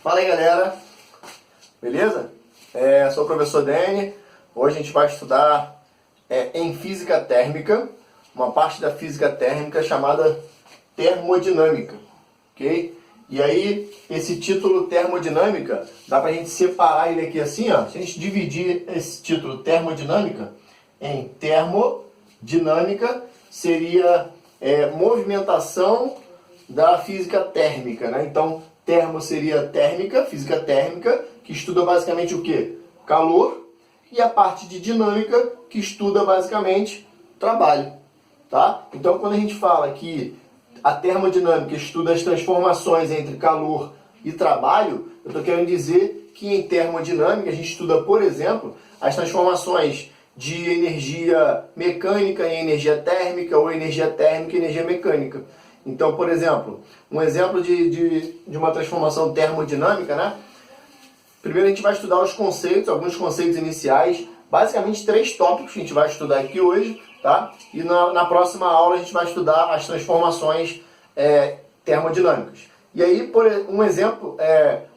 Fala aí, galera, beleza? Sou o professor Dani. Hoje a gente vai estudar em física térmica, uma parte da física térmica chamada termodinâmica, ok? E aí, esse título termodinâmica, dá pra gente separar ele aqui assim, ó. Se a gente dividir esse título termodinâmica em termodinâmica, seria movimentação da física térmica, né? Então, termo seria térmica, física térmica, que estuda basicamente o quê? Calor. E a parte de dinâmica, que estuda basicamente trabalho, tá? Então, quando a gente fala que a termodinâmica estuda as transformações entre calor e trabalho, eu estou querendo dizer que em termodinâmica a gente estuda, por exemplo, as transformações de energia mecânica em energia térmica ou energia térmica em energia mecânica. Então, por exemplo, um exemplo de uma transformação termodinâmica, né? Primeiro a gente vai estudar os conceitos, alguns conceitos iniciais, basicamente 3 tópicos que a gente vai estudar aqui hoje, tá? E na próxima aula a gente vai estudar as transformações termodinâmicas. E aí, por um exemplo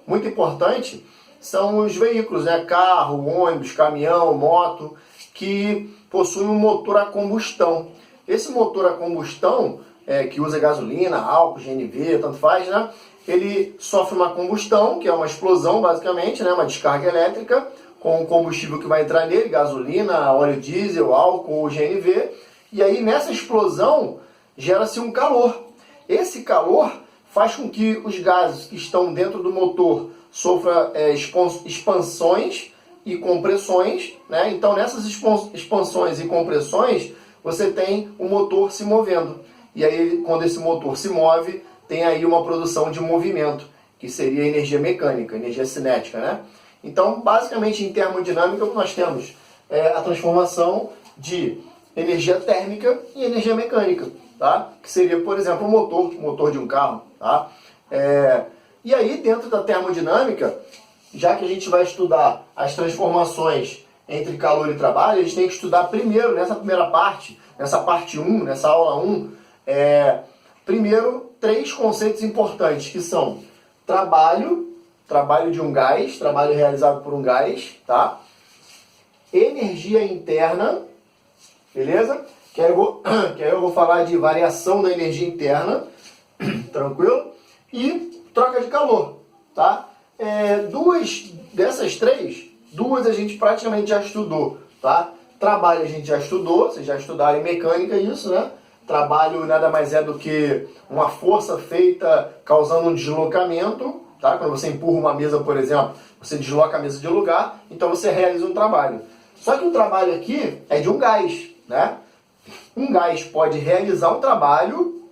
muito importante, são os veículos, né? Carro, ônibus, caminhão, moto, que possuem um motor a combustão. Esse motor a combustão, que usa gasolina, álcool, GNV, tanto faz, né? Ele sofre uma combustão, que é uma explosão, basicamente, né? Uma descarga elétrica, com o combustível que vai entrar nele, gasolina, óleo diesel, álcool, GNV. E aí, nessa explosão, gera-se um calor. Esse calor faz com que os gases que estão dentro do motor sofram expansões e compressões, né? Então, nessas expansões e compressões, você tem o motor se movendo. E aí, quando esse motor se move, tem aí uma produção de movimento, que seria energia mecânica, energia cinética, né? Então, basicamente, em termodinâmica, o que nós temos a transformação de energia térmica em energia mecânica, tá? Que seria, por exemplo, o motor de um carro, tá? E aí, dentro da termodinâmica, já que a gente vai estudar as transformações entre calor e trabalho, a gente tem que estudar primeiro, nessa primeira parte, nessa parte 1, nessa aula 1, primeiro 3 conceitos importantes, que são trabalho de um gás, trabalho realizado por um gás, tá? Energia interna, beleza? Que aí eu vou falar de variação da energia interna, tranquilo? E troca de calor, tá? Dessas 3 a gente praticamente já estudou, tá? Trabalho a gente já estudou, vocês já estudaram em mecânica isso, né? Trabalho nada mais é do que uma força feita causando um deslocamento, tá? Quando você empurra uma mesa, por exemplo, você desloca a mesa de lugar, então você realiza um trabalho. Só que o trabalho aqui é de um gás, né? Um gás pode realizar um trabalho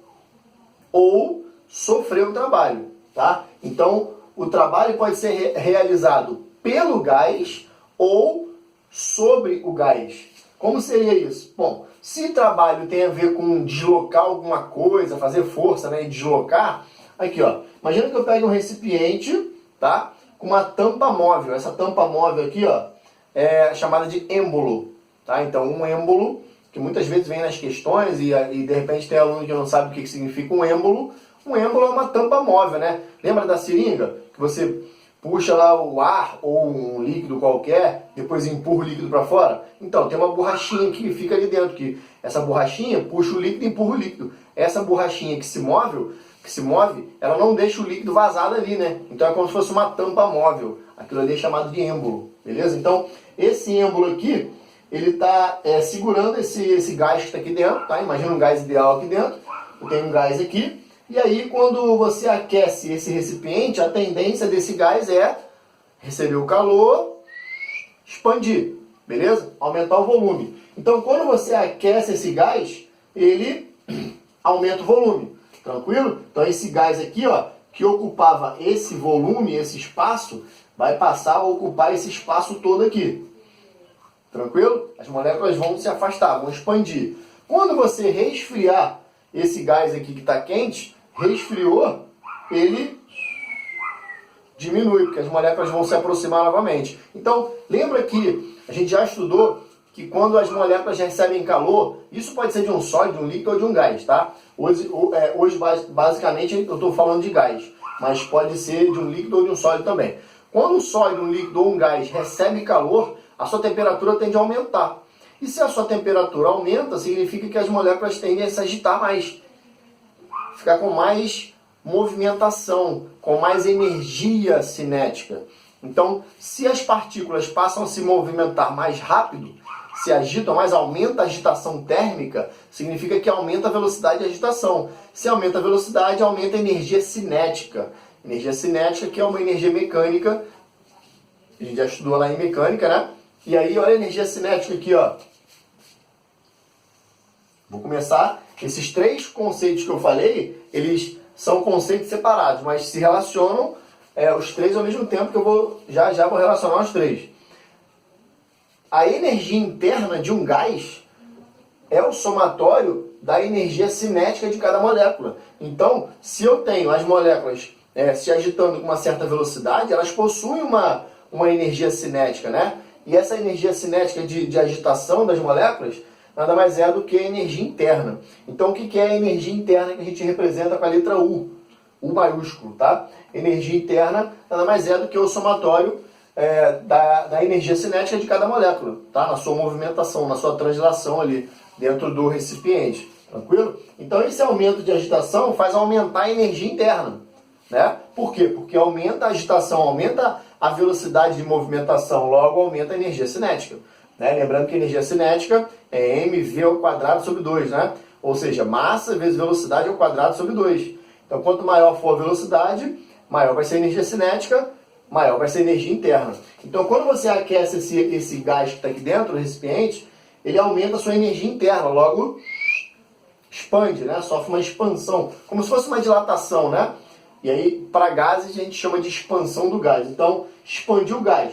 ou sofrer um trabalho, tá? Então, o trabalho pode ser realizado pelo gás ou sobre o gás. Como seria isso? Bom, se trabalho tem a ver com deslocar alguma coisa, fazer força, né, e deslocar, aqui, ó, imagina que eu pegue um recipiente, tá, com uma tampa móvel. Essa tampa móvel aqui, ó, é chamada de êmbolo, tá? Então, um êmbolo, que muitas vezes vem nas questões e de repente tem aluno que não sabe o que significa um êmbolo. Um êmbolo é uma tampa móvel, né? Lembra da seringa? Que você puxa lá o ar ou um líquido qualquer, depois empurra o líquido para fora? Então, tem uma borrachinha que fica ali dentro, que essa borrachinha puxa o líquido e empurra o líquido. Essa borrachinha que se move, ela não deixa o líquido vazado ali, né? Então é como se fosse uma tampa móvel. Aquilo ali é chamado de êmbolo, beleza? Então, esse êmbolo aqui, ele está segurando esse gás que está aqui dentro, tá? Imagina um gás ideal aqui dentro. Eu tenho um gás aqui. E aí, quando você aquece esse recipiente, a tendência desse gás é receber o calor, expandir, beleza? Aumentar o volume. Então, quando você aquece esse gás, ele aumenta o volume, tranquilo? Então, esse gás aqui, ó, que ocupava esse volume, esse espaço, vai passar a ocupar esse espaço todo aqui, tranquilo? As moléculas vão se afastar, vão expandir. Quando você resfriar esse gás aqui que está quente, resfriou, ele diminui, porque as moléculas vão se aproximar novamente. Então, lembra que a gente já estudou que quando as moléculas recebem calor, isso pode ser de um sólido, de um líquido ou de um gás, tá? Hoje basicamente, eu estou falando de gás. mas pode ser de um líquido ou de um sólido também. Quando um sólido, um líquido ou um gás recebe calor, a sua temperatura tende a aumentar. E se a sua temperatura aumenta, significa que as moléculas tendem a se agitar mais, ficar com mais movimentação, com mais energia cinética. Então, se as partículas passam a se movimentar mais rápido, se agitam mais, aumenta a agitação térmica, significa que aumenta a velocidade de agitação. Se aumenta a velocidade, aumenta a energia cinética. Energia cinética, que é uma energia mecânica, a gente já estudou lá em mecânica, né? E aí, olha a energia cinética aqui, ó. Vou começar. Esses três conceitos que eu falei, eles são conceitos separados, mas se relacionam os três ao mesmo tempo, que eu já vou relacionar os três. A energia interna de um gás é o somatório da energia cinética de cada molécula. Então, se eu tenho as moléculas se agitando com uma certa velocidade, elas possuem uma energia cinética, né? E essa energia cinética de agitação das moléculas nada mais é do que a energia interna. Então, o que é a energia interna que a gente representa com a letra U? U maiúsculo, tá? Energia interna nada mais é do que o somatório da energia cinética de cada molécula, tá? Na sua movimentação, na sua translação ali dentro do recipiente, tranquilo? Então, esse aumento de agitação faz aumentar a energia interna, né? Por quê? Porque aumenta a agitação, aumenta a velocidade de movimentação, logo aumenta a energia cinética, né? Lembrando que a energia cinética é mv ao quadrado sobre 2, né? Ou seja, massa vezes velocidade ao quadrado sobre 2. Então, quanto maior for a velocidade, maior vai ser a energia cinética, maior vai ser a energia interna. Então, quando você aquece esse gás que está aqui dentro do recipiente, ele aumenta a sua energia interna, logo expande, né? Sofre uma expansão, como se fosse uma dilatação, né? E aí, para gases, a gente chama de expansão do gás. Então, expandir o gás.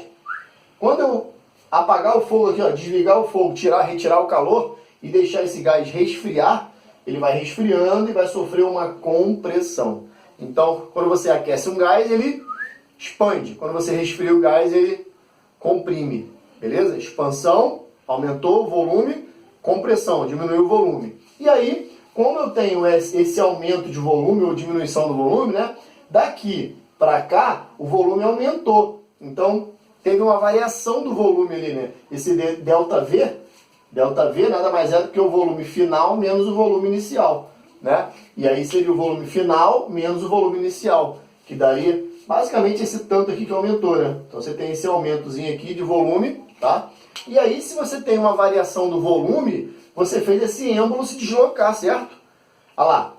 Quando eu apagar o fogo aqui, ó, desligar o fogo, retirar o calor e deixar esse gás resfriar, ele vai resfriando e vai sofrer uma compressão. Então, quando você aquece um gás, ele expande. Quando você resfria o gás, ele comprime. Beleza? Expansão, aumentou o volume, compressão, diminuiu o volume. E aí, como eu tenho esse aumento de volume ou diminuição do volume, né? Daqui para cá, o volume aumentou. Então, teve uma variação do volume ali, né? Esse ΔV nada mais é do que o volume final menos o volume inicial, né? E aí seria o volume final menos o volume inicial, que daria basicamente esse tanto aqui que aumentou, né? Então você tem esse aumentozinho aqui de volume, tá? E aí, se você tem uma variação do volume, você fez esse êmbolo se deslocar, certo? Olha lá.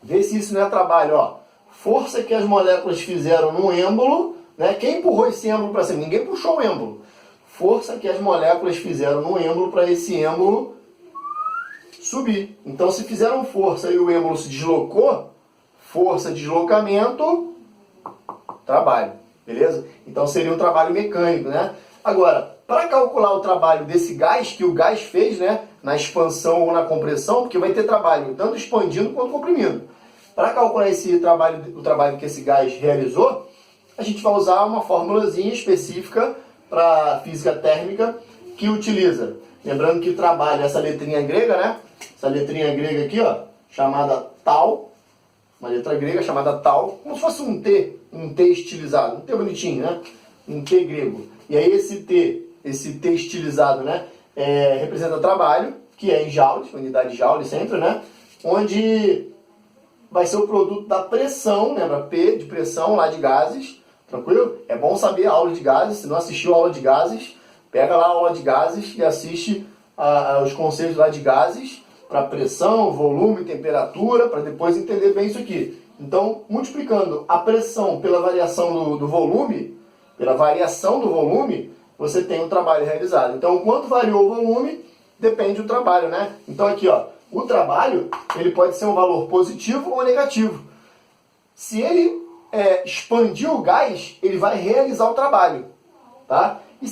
Vê se isso não é trabalho, ó. Força que as moléculas fizeram no êmbolo, né? Quem empurrou esse êmbolo para cima? Ninguém puxou o êmbolo. Força que as moléculas fizeram no êmbolo para esse êmbolo subir. Então, se fizeram força e o êmbolo se deslocou, força, deslocamento, trabalho. Beleza? Então, seria um trabalho mecânico, né? Agora, para calcular o trabalho desse gás, que o gás fez, né, na expansão ou na compressão, porque vai ter trabalho tanto expandindo quanto comprimindo. Para calcular o trabalho que esse gás realizou, a gente vai usar uma formulazinha específica para física térmica que utiliza. Lembrando que trabalho essa letrinha grega, né? Essa letrinha grega aqui, ó, chamada tal. Uma letra grega chamada tal, como se fosse um T estilizado, um T bonitinho, né? Um T grego. E aí esse T estilizado, né, representa trabalho, que é em joules, unidade de joule sempre, né? Onde vai ser o produto da pressão, lembra? P de pressão lá de gases, tranquilo? É bom saber a aula de gases, se não assistiu a aula de gases, pega lá a aula de gases e assiste os conceitos lá de gases, para pressão, volume, temperatura, para depois entender bem isso aqui. Então, multiplicando a pressão pela variação do volume, você tem o trabalho realizado. Então, quanto variou o volume, depende do trabalho, né? Então, aqui, ó, o trabalho, ele pode ser um valor positivo ou negativo. Se ele expandir o gás, ele vai realizar o trabalho, tá? E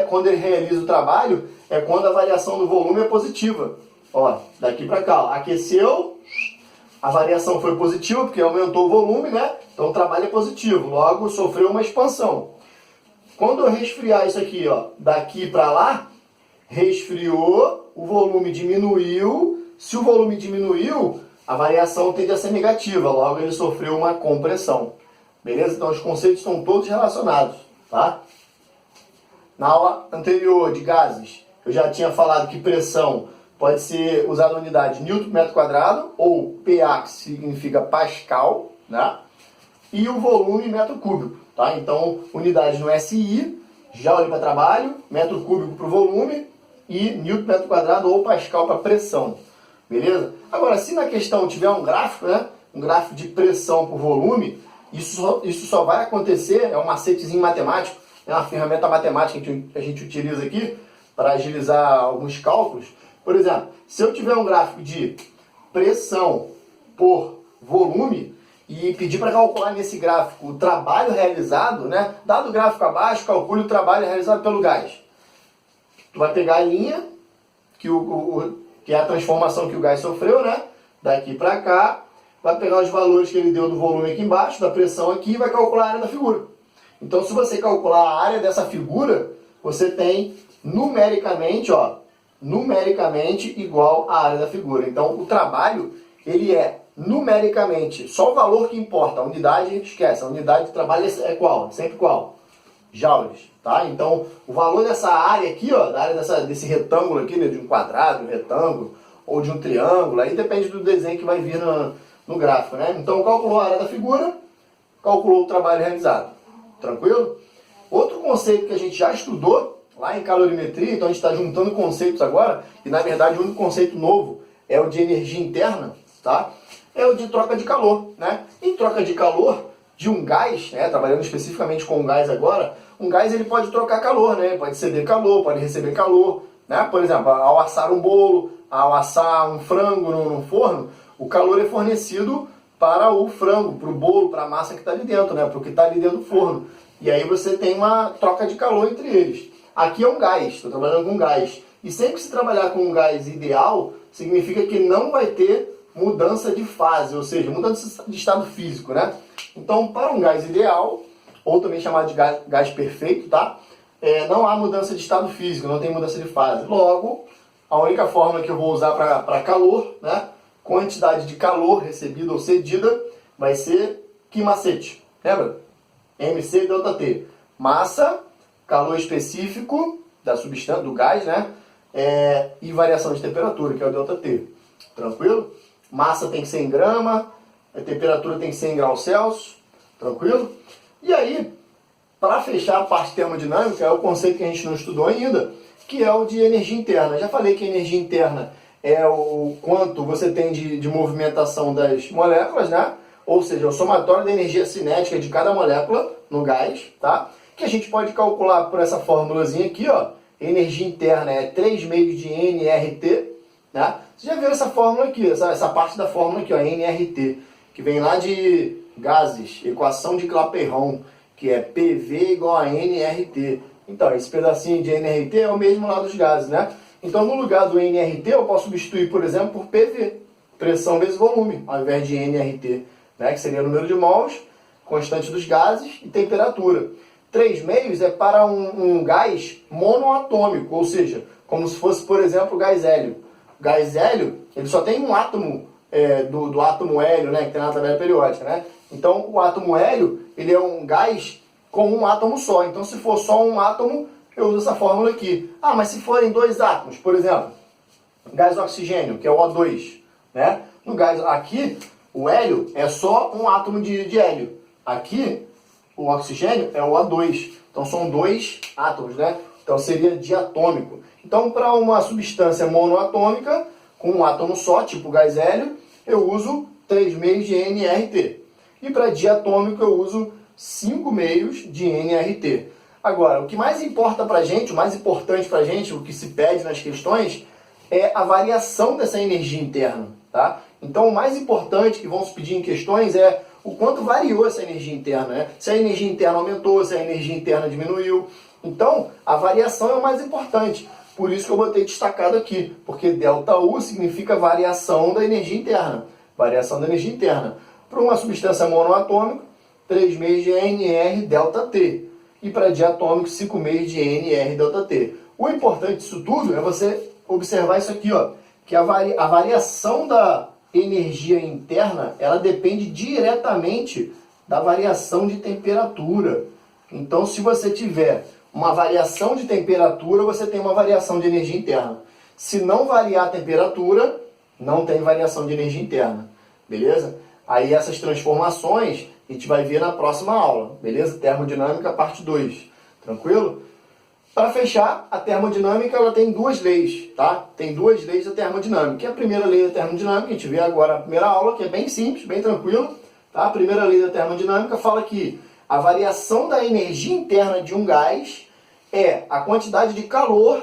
quando ele realiza o trabalho, é quando a variação do volume é positiva. Ó, daqui para cá, ó, aqueceu, a variação foi positiva, porque aumentou o volume, né? Então o trabalho é positivo, logo sofreu uma expansão. Quando eu resfriar isso aqui, ó, daqui para lá, resfriou, o volume diminuiu. Se o volume diminuiu, a variação tende a ser negativa, logo ele sofreu uma compressão. Beleza? Então os conceitos estão todos relacionados, tá? Na aula anterior de gases, eu já tinha falado que pressão pode ser usada a unidade Newton por metro quadrado, ou PA, que significa Pascal, né? E o volume metro cúbico, tá? Então, unidade no SI, joule para trabalho, metro cúbico para o volume, e Newton por metro quadrado ou Pascal para pressão, beleza? Agora, se na questão tiver um gráfico, né? Um gráfico de pressão por volume, isso só vai acontecer, é um macetezinho matemático, é uma ferramenta matemática que a gente utiliza aqui para agilizar alguns cálculos. Por exemplo, se eu tiver um gráfico de pressão por volume e pedir para calcular nesse gráfico o trabalho realizado, né? Dado o gráfico abaixo, calcule o trabalho realizado pelo gás. Tu vai pegar a linha, que é a transformação que o gás sofreu, né? Daqui para cá, vai pegar os valores que ele deu do volume aqui embaixo, da pressão aqui, e vai calcular a área da figura. Então, se você calcular a área dessa figura, você tem numericamente, ó, numericamente igual à área da figura. Então, o trabalho, ele é numericamente, só o valor que importa. A unidade, esquece, a unidade de trabalho é qual? Sempre qual? Joules, tá? Então, o valor dessa área aqui, ó, da área desse retângulo aqui, né, de um quadrado, um retângulo, ou de um triângulo, aí depende do desenho que vai vir no gráfico, né? Então, calculou a área da figura, calculou o trabalho realizado. Tranquilo? Outro conceito que a gente já estudou lá em calorimetria, então a gente está juntando conceitos agora, e na verdade o único conceito novo é o de energia interna, tá? É o de troca de calor, né? Em troca de calor de um gás, né? Trabalhando especificamente com o gás agora, um gás ele pode trocar calor, né? Pode ceder calor, pode receber calor, né? Por exemplo, ao assar um bolo, ao assar um frango no forno, o calor é fornecido para o frango, para o bolo, para a massa que está ali dentro, né? Para o que está ali dentro do forno. E aí você tem uma troca de calor entre eles. Aqui é um gás, estou trabalhando com gás. E sempre que se trabalhar com um gás ideal, significa que não vai ter mudança de fase, ou seja, mudança de estado físico, né? Então, para um gás ideal, ou também chamado de gás perfeito, tá? Não há mudança de estado físico, não tem mudança de fase. Logo, a única fórmula que eu vou usar para calor, né? Quantidade de calor recebida ou cedida, vai ser que macete? Lembra? MC delta T. Massa, calor específico da substância, do gás, né? E variação de temperatura, que é o delta T. Tranquilo? Massa tem que ser em grama, a temperatura tem que ser em graus Celsius. Tranquilo? E aí, para fechar a parte termodinâmica, é o conceito que a gente não estudou ainda, que é o de energia interna. Já falei que a energia interna é o quanto você tem de movimentação das moléculas, né? Ou seja, o somatório da energia cinética de cada molécula no gás, tá? Que a gente pode calcular por essa formulazinha aqui, ó. Energia interna é 3 meios de nRT, né? Você já viu essa fórmula aqui, essa parte da fórmula aqui, ó, nRT, que vem lá de gases, equação de Clapeyron, que é PV igual a nRT. Então, esse pedacinho de nRT é o mesmo lá dos gases, né? Então, no lugar do nRT, eu posso substituir, por exemplo, por PV, pressão vezes volume, ao invés de nRT, né? Que seria o número de mols, constante dos gases e temperatura. 3 meios é para um gás monoatômico, ou seja, como se fosse, por exemplo, o gás hélio. O gás hélio, ele só tem um átomo do átomo hélio, né? Que tem na tabela periódica, né? Então, o átomo hélio, ele é um gás com um átomo só. Então, se for só um átomo, eu uso essa fórmula aqui. Ah, mas se forem 2 átomos, por exemplo, gás oxigênio, que é o O2, né? No gás aqui, o hélio é só um átomo de hélio. Aqui, o oxigênio é o O2. Então, são 2 átomos, né? Então, seria diatômico. Então, para uma substância monoatômica, com um átomo só, tipo gás hélio, eu uso 3 meios de nRT. E para diatômico, eu uso 5 meios de nRT. Agora, o que mais importa para a gente, o mais importante para a gente, o que se pede nas questões, é a variação dessa energia interna, tá? Então, o mais importante que vão se pedir em questões é o quanto variou essa energia interna, né? Se a energia interna aumentou, se a energia interna diminuiu. Então, a variação é o mais importante. Por isso que eu botei destacado aqui, porque ΔU significa variação da energia interna. Variação da energia interna. Para uma substância monoatômica, 3 meios de NR ΔT. E para diatômico, 5 meios de NR ΔT. O importante disso tudo é você observar isso aqui, ó, que a variação da energia interna, ela depende diretamente da variação de temperatura. Então, se você tiver uma variação de temperatura, você tem uma variação de energia interna. Se não variar a temperatura, não tem variação de energia interna, beleza? Aí essas transformações a gente vai ver na próxima aula, beleza? Termodinâmica, parte 2, tranquilo? Para fechar, a termodinâmica ela tem duas leis, tá? Tem duas leis da termodinâmica. E a primeira lei da termodinâmica, a gente vê agora na primeira aula, que é bem simples, bem tranquilo, tá? A primeira lei da termodinâmica fala que a variação da energia interna de um gás é a quantidade de calor,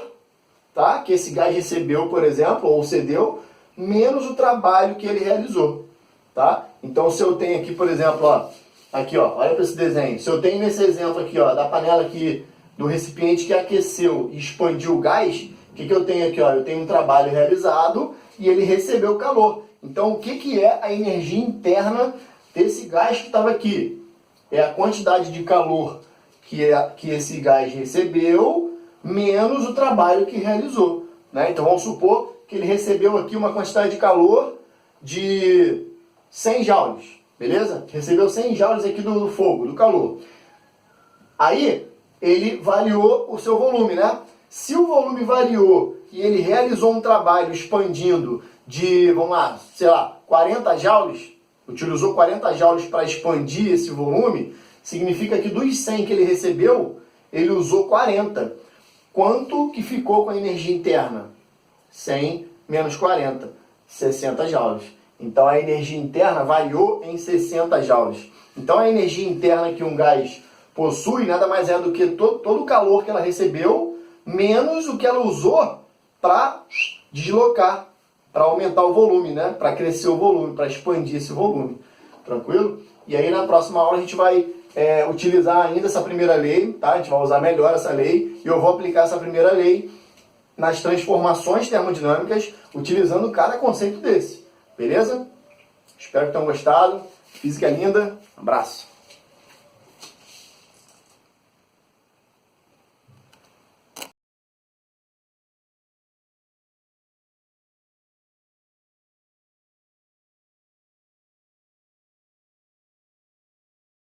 tá? Que esse gás recebeu, por exemplo, ou cedeu, menos o trabalho que ele realizou, tá? Então, se eu tenho aqui, por exemplo, ó, aqui, ó, olha para esse desenho. Se eu tenho nesse exemplo aqui, ó, da panela aqui, do recipiente que aqueceu e expandiu o gás, o que eu tenho aqui? Ó? Eu tenho um trabalho realizado e ele recebeu calor. Então, o que é a energia interna desse gás que estava aqui? É a quantidade de calor que esse gás recebeu, menos o trabalho que realizou, né? Então, vamos supor que ele recebeu aqui uma quantidade de calor de 100 joules, beleza? Recebeu 100 joules aqui do fogo, do calor. Aí, ele variou o seu volume, né? Se o volume variou e ele realizou um trabalho expandindo de, vamos lá, sei lá, 40 joules, utilizou 40 joules para expandir esse volume, significa que dos 100 que ele recebeu, ele usou 40. Quanto que ficou com a energia interna? 100 menos 40, 60 joules. Então a energia interna variou em 60 joules. Então a energia interna que um gás possui nada mais é do que todo o calor que ela recebeu, menos o que ela usou para deslocar, para aumentar o volume, né? Para crescer o volume, para expandir esse volume. Tranquilo? E aí na próxima aula a gente vai utilizar ainda essa primeira lei, tá? A gente vai usar melhor essa lei e eu vou aplicar essa primeira lei nas transformações termodinâmicas, utilizando cada conceito desse. Beleza? Espero que tenham gostado. Física é linda. Abraço.